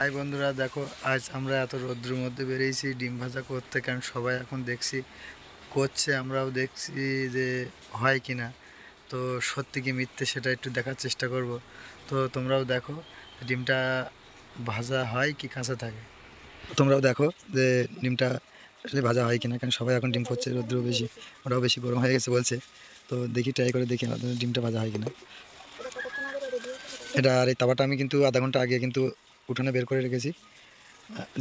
High বন্ধুরা, দেখো আজ আমরা এত রৌদ্রের মধ্যে বেরিয়েছি ডিম ভাজা করতে, কারণ সবাই এখন দেখছি করছে, আমরাও দেখছি যে হয় কি না। তো সত্যি কি মিথ্যে সেটা একটু দেখার চেষ্টা করব। তো তোমরাও দেখো ডিমটা ভাজা হয় কি কাঁচা থাকে। তোমরাও দেখো যে ডিমটা আসলে ভাজা হয় কিনা, কারণ সবাই এখন ডিম করছে, রৌদ্র বেশি, ওরাও বেশি গরম হয়ে গেছে বলছে। তো দেখি, ট্রাই করে দেখি ডিমটা ভাজা হয় কিনা। এটা আর এই তাওয়াটা আমি কিন্তু আধা ঘন্টা আগে কিন্তু উঠানে বের করে রেখেছি,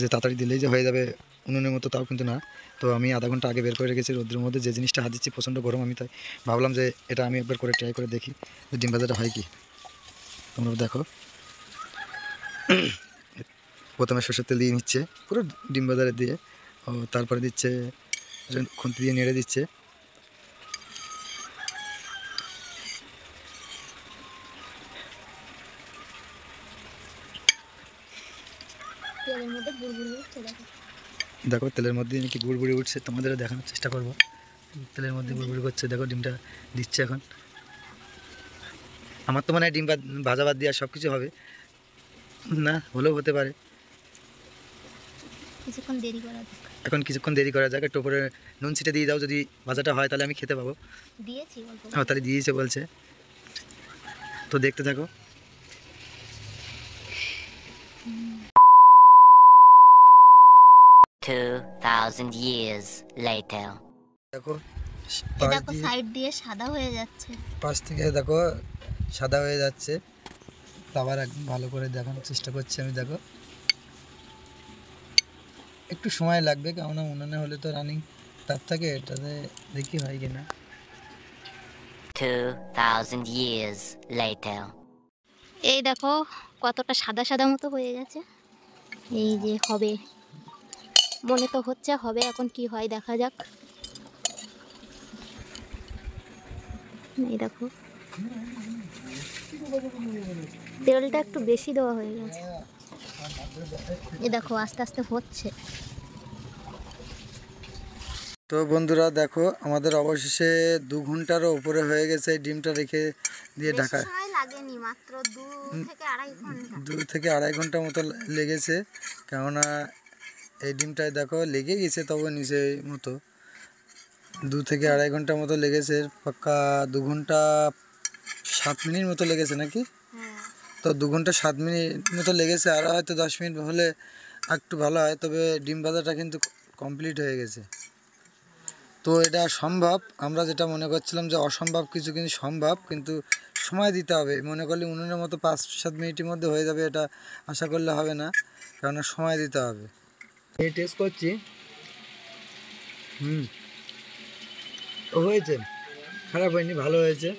যে তাড়াতাড়ি দিলেই যে হয়ে যাবে উনুনের মতো, তাও কিন্তু না। তো আমি আধা ঘন্টা আগে বের করে রেখেছি রোদ্রের মধ্যে। যে জিনিসটা হাত দিচ্ছি প্রচণ্ড গরম, আমি তাই ভাবলাম যে এটা আমি একবার করে ট্রাই করে দেখি যে ডিম ভাজাটা হয় কি। তোমরা দেখো প্রথমে সরষের তেল দিয়ে নিচ্ছে পুরো ডিম ভাজারে দিয়ে, ও তারপরে দিচ্ছে খুন্তি দিয়ে নেড়ে দিচ্ছে। দেখো তেলের মধ্যে নাকি গুড়গুড়ি উঠছে, তোমাদেরও দেখানোর চেষ্টা করবো। তেলের মধ্যে গুড়গুড়ি করছে, দেখো ডিমটা দিচ্ছে এখন। আমার তো মনে হয় ডিম ভাজা বাদ দিয়ে সব কিছু হবে না, হলেও হতে পারে। এখন কিছুক্ষণ দেরি করা যাক, একটু উপরে নুন ছিটে দিয়ে দাও, যদি ভাজাটা হয় তাহলে আমি খেতে পাবো। তাহলে দিয়েছে বলছে, তো দেখতে থাকো। দেখো সাইড দিয়ে সাদা হয়ে যাচ্ছে, পাশ থেকে দেখো সাদা হয়ে যাচ্ছে। আবার একদম ভালো করে দেখানোর চেষ্টা করছি আমি। দেখো একটু সময় লাগবে, কেননা উনুনে হলে তো রানিং তাপ থাকে, এটাতে দেখি হয় কিনা। 2000 years later এই দেখো কতটা সাদা সাদা মতো হয়ে গেছে। এই যে হবে, মনে তো হচ্ছে হবে, এখন কি হয় দেখা যাক। এই দেখো তেলটা একটু বেশি দেওয়া হয়ে গেছে। এই দেখো আস্তে আস্তে হচ্ছে। তো বন্ধুরা দেখো, আমাদের অবশেষে 2 ঘন্টারও উপরে হয়ে গেছে ডিমটা রেখে দিয়ে ঢাকা। লাগেনি, মাত্র 2 থেকে আড়াই ঘন্টা মতো লেগেছে, কেননা এই ডিমটায় দেখো লেগে গেছে তবে নিচে মতো। 2 থেকে আড়াই ঘন্টা মতো লেগেছে, পাক্কা 2 ঘন্টা 7 মিনিট মতো লেগেছে নাকি। তো 2 ঘন্টা 7 মিনিট মতো লেগেছে, আর হয়তো 10 মিনিট হলে একটু ভালো হয়। তবে ডিম ভাজাটা কিন্তু কমপ্লিট হয়ে গেছে। তো এটা সম্ভব, আমরা যেটা মনে করছিলাম যে অসম্ভব কিছু, কিন্তু সম্ভব, কিন্তু সময় দিতে হবে। মনে করলে উনুনের মতো 5-7 মিনিটের মধ্যে হয়ে যাবে, এটা আশা করলে হবে না, কারণ সময় দিতে হবে। এই টেস্ট করছি, হয়েছে, খারাপ হয়নি, ভালো হয়েছে।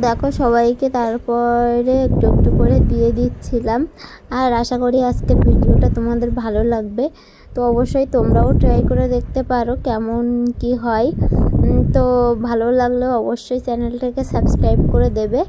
দেখো সবাইকে তারপরে একটু একটু করে দিয়ে দিচ্ছিলাম। আর আশা করি আজকের ভিডিওটা তোমাদের ভালো লাগবে। তো অবশ্যই তোমরাও ট্রাই করে দেখতে পারো কেমন কি হয়। তো ভালো লাগলে অবশ্যই চ্যানেলটাকে সাবস্ক্রাইব করে দেবে।